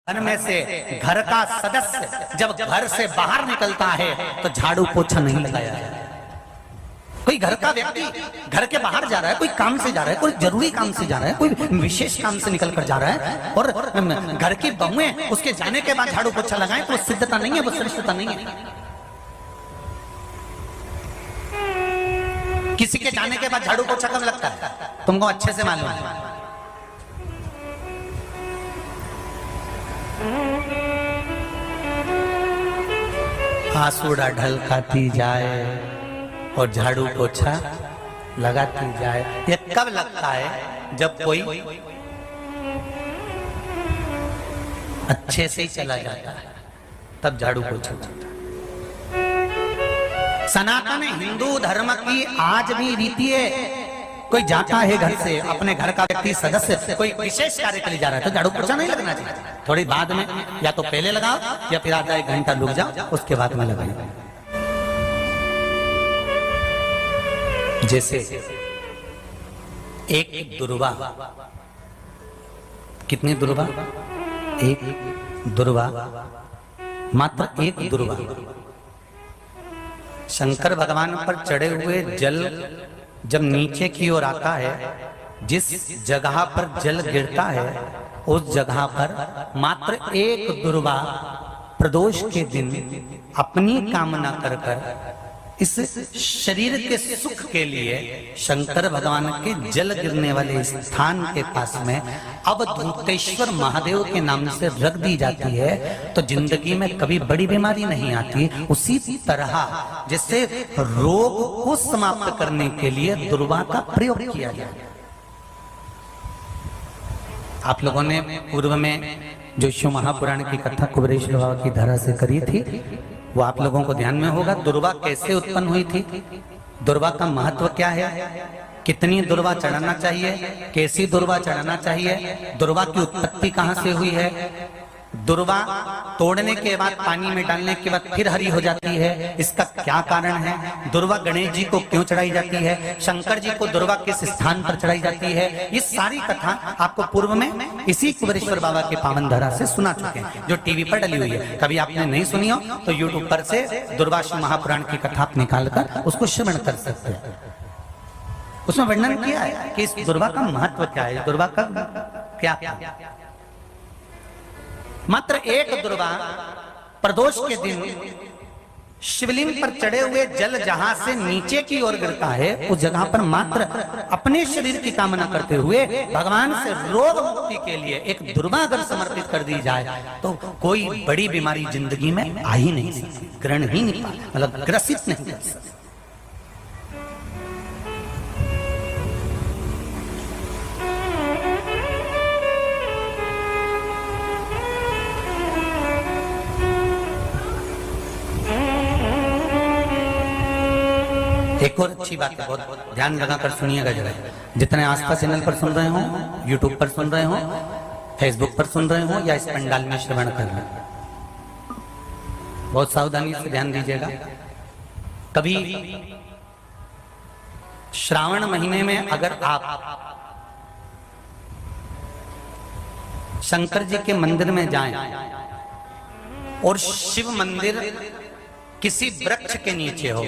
घर में से घर का सदस्य जब घर से बाहर निकलता है तो झाड़ू पोछा नहीं लगाया जाए। कोई घर का व्यक्ति घर के बाहर जा रहा है, कोई काम से जा रहा है, कोई जरूरी काम से जा रहा है, कोई विशेष काम से निकल कर जा रहा है और घर की बहुएं उसके जाने के बाद झाड़ू पोछा लगाएं तो सिद्धता नहीं है, वो श्रेष्ठता नहीं है। किसी के जाने के बाद झाड़ू पोछा कब लगता है तुमको अच्छे से मालूम है। आंसुड़ा ढलकाती जाए और झाड़ू पोछा लगाती जाए। ये कब लगता है जब कोई अच्छे से ही चला जाता है, तब झाड़ू पोछा लगता है। सनातन हिंदू धर्म की आज भी रीति है, कोई जाता है घर से, अपने घर का व्यक्ति सदस्य कोई विशेष कार्य के लिए जा रहा है तो झाड़ू पोछा नहीं लगना चाहिए। थोड़ी बाद में या तो पहले लगाओ या फिर आधा एक घंटा रुक जाओ, उसके बाद में लगाइए। जैसे एक दुर्वा, कितनी दुर्वा? एक दुर्वा, मात्र एक दुर्वा शंकर भगवान पर चढ़े हुए जल जब नीचे की ओर आता है, जिस जगह पर जल गिरता है उस जगह पर मात्र एक दुर्वा प्रदोष के दिन अपनी कामना कर कर इस शरीर के सुख के लिए शंकर भगवान के जल गिरने वाले स्थान के पास में अवधूतेश्वर महादेव के नाम से रख दी जाती है तो जिंदगी में कभी बड़ी बीमारी नहीं आती। उसी तरह जिससे रोग को समाप्त करने के लिए दुर्वा का प्रयोग किया जाए। आप लोगों ने पूर्व में जो शिव महापुराण की कथा कुबेरेश्वर बाबा की धारा से करी थी वो आप लोगों को ध्यान में होगा। दुर्वा कैसे उत्पन्न हुई थी, दुर्वा का महत्व क्या है, कितनी दुर्वा चढ़ाना चाहिए, कैसी दुर्वा चढ़ाना चाहिए, दुर्वा की उत्पत्ति कहां से हुई है, दुर्वा तोड़ने के बाद पानी में डालने के बाद फिर हरी हो जाती है, इसका क्या कारण है, दुर्वा गणेश जी को क्यों चढ़ाई जाती है, शंकर जी को दुर्वा किस स्थान पर चढ़ाई जाती है, ये सारी कथा आपको पूर्व में इसी कुबेरेश्वर बाबा के पावन धारा से सुना चुके हैं जो टीवी पर डली हुई है। कभी आपने नहीं सुनी हो तो यूट्यूब पर से दुर्वाशिव महापुराण की कथा आप निकालकर उसको श्रवण कर सकते हैं। उसमें वर्णन किया है कि इस दुर्वा का महत्व क्या है, दुर्वा का क्या। मात्र एक दुर्वा प्रदोष के दिन शिवलिंग पर चढ़े हुए जल जहां से नीचे की ओर गिरता है उस जगह पर मात्र अपने शरीर की कामना करते हुए भगवान से रोग मुक्ति के लिए एक दुर्वा अगर समर्पित कर दी जाए तो कोई बड़ी बीमारी जिंदगी में आ ही नहीं सकती, ग्रहण ही नहीं, मतलब ग्रसित नहीं कर सकती। एक और अच्छी बात है, बहुत ध्यान लगाकर सुनिएगा जरा। जितने आस्था चैनल पर सुन रहे हो, यूट्यूब पर सुन रहे हो, फेसबुक पर सुन रहे हो या इस पंडाल में श्रवण कर रहे हो, बहुत सावधानी से ध्यान दीजिएगा। कभी श्रावण महीने में अगर आप शंकर जी के मंदिर में जाएं और शिव मंदिर किसी वृक्ष के नीचे हो,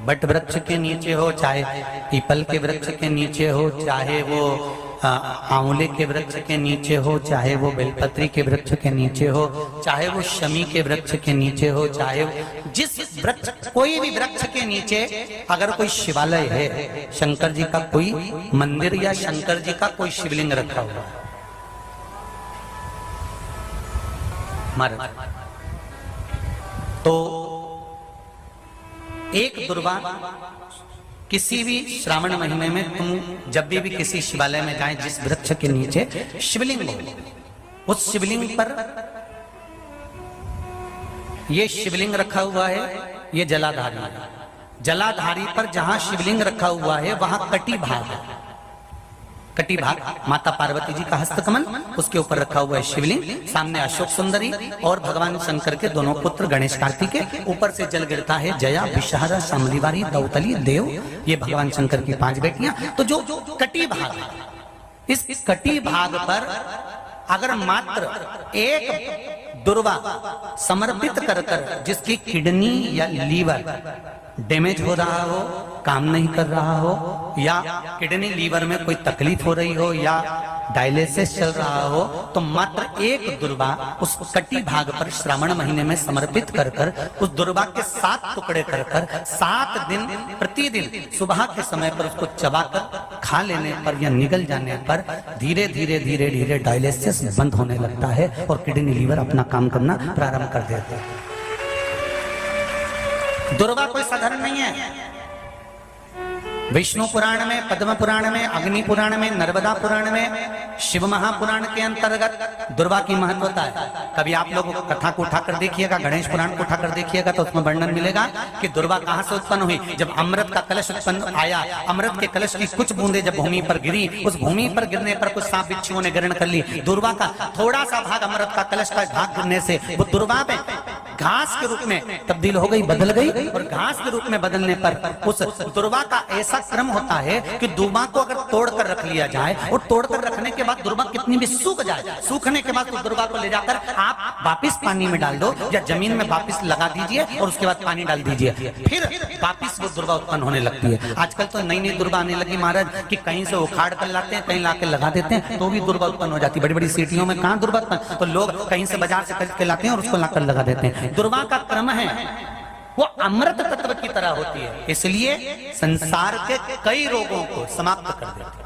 बट वृक्ष के नीचे हो, चाहे पीपल के वृक्ष के नीचे हो, चाहे वो आंवले के वृक्ष के नीचे हो, चाहे वो बेलपत्री के वृक्ष के नीचे हो, चाहे वो शमी के वृक्ष के नीचे हो, चाहे जिस वृक्ष कोई भी वृक्ष के नीचे अगर कोई शिवालय है, शंकर जी का कोई मंदिर या शंकर जी का कोई शिवलिंग रखा हुआ है, तो एक दुर्वा किसी भी श्रावण महीने में तुम जब भी किसी शिवालय में जाएं जिस वृक्ष के नीचे शिवलिंग हो, उस शिवलिंग पर ये शिवलिंग रखा हुआ है, ये जलाधारी है, जलाधारी पर जहां शिवलिंग रखा हुआ है वहां कटी भाग है, कटी भाग माता पार्वती जी का हस्तकमल, उसके ऊपर रखा हुआ है शिवलिंग, सामने अशोक सुंदरी और भगवान शंकर के दोनों पुत्र गणेश कार्तिकेय, ऊपर से जल गिरता है जया विषहारा शामलीवारी दौतली देव, ये भगवान शंकर की 5 बेटियां। तो जो कटी भाग, इस कटी भाग पर अगर मात्र एक दुर्वा समर्पित कर कर जिसकी किडनी या लीवर डैमेज हो रहा हो, काम नहीं कर रहा हो, या किडनी लीवर में कोई तकलीफ हो रही हो, या डायलिसिस चल रहा हो, तो मात्र एक दुर्वा उस कटी भाग पर श्रावण महीने में समर्पित कर कर उस दुर्वा के 7 टुकड़े कर कर 7 दिन प्रतिदिन सुबह के समय पर उसको चबाकर खा लेने पर या निगल जाने पर धीरे धीरे धीरे धीरे डायलिसिस बंद होने लगता है और किडनी लीवर अपना काम करना प्रारंभ कर देते हैं। दुर्वा कोई साधारण नहीं है। विष्णु पुराण में, पद्म पुराण में, अग्नि पुराण में, नर्मदा पुराण में, शिव महापुराण के अंतर्गत दुर्वा की महत्वता है। कभी आप लोग कथा को उठाकर देखिएगा, गणेश पुराण को उठाकर देखिएगा तो उसमें वर्णन मिलेगा कि दुर्वा कहां से उत्पन्न हुई। जब अमृत का कलश उत्पन्न आया, अमृत के कलश की कुछ बूंदे जब भूमि पर गिरी, उस भूमि पर गिरने पर कुछ सांप बिच्छुओं ने ग्रहण कर ली। दुर्वा का थोड़ा सा भाग, अमृत का कलश का भाग गिरने से वो दुर्वा में घास के रूप में तब्दील हो गई, बदल गई, और घास के रूप में बदलने पर उस दुर्वा का ऐसा क्रम होता है कि दुर्वा को अगर तोड़कर रख लिया जाए और तोड़कर रखने के बाद दुर्वा कितनी भी सूख जाए, सूखने के बाद उस दुर्वा को ले जाकर आप वापिस पानी में डाल दो या जमीन में वापिस लगा दीजिए और उसके बाद पानी डाल दीजिए, फिर वापिस वो दुर्वा उत्पन्न होने लगती है। आजकल तो नई नई दुर्वा आने लगी महाराज कि कहीं से उखाड़ कर लाते हैं, कहीं लाकर लगा देते हैं तो भी दुर्वा उत्पन्न हो जाती है। बड़ी बड़ी सिटियों में कहाँ दुर्वा उत्पन्न, तो लोग कहीं से बाजार से खरीद के लाते हैं और उसको लाकर लगा देते हैं। दुर्वा का क्रम है वो अमृत तत्व की तरह होती है, इसलिए संसार के कई रोगों को समाप्त कर देती है।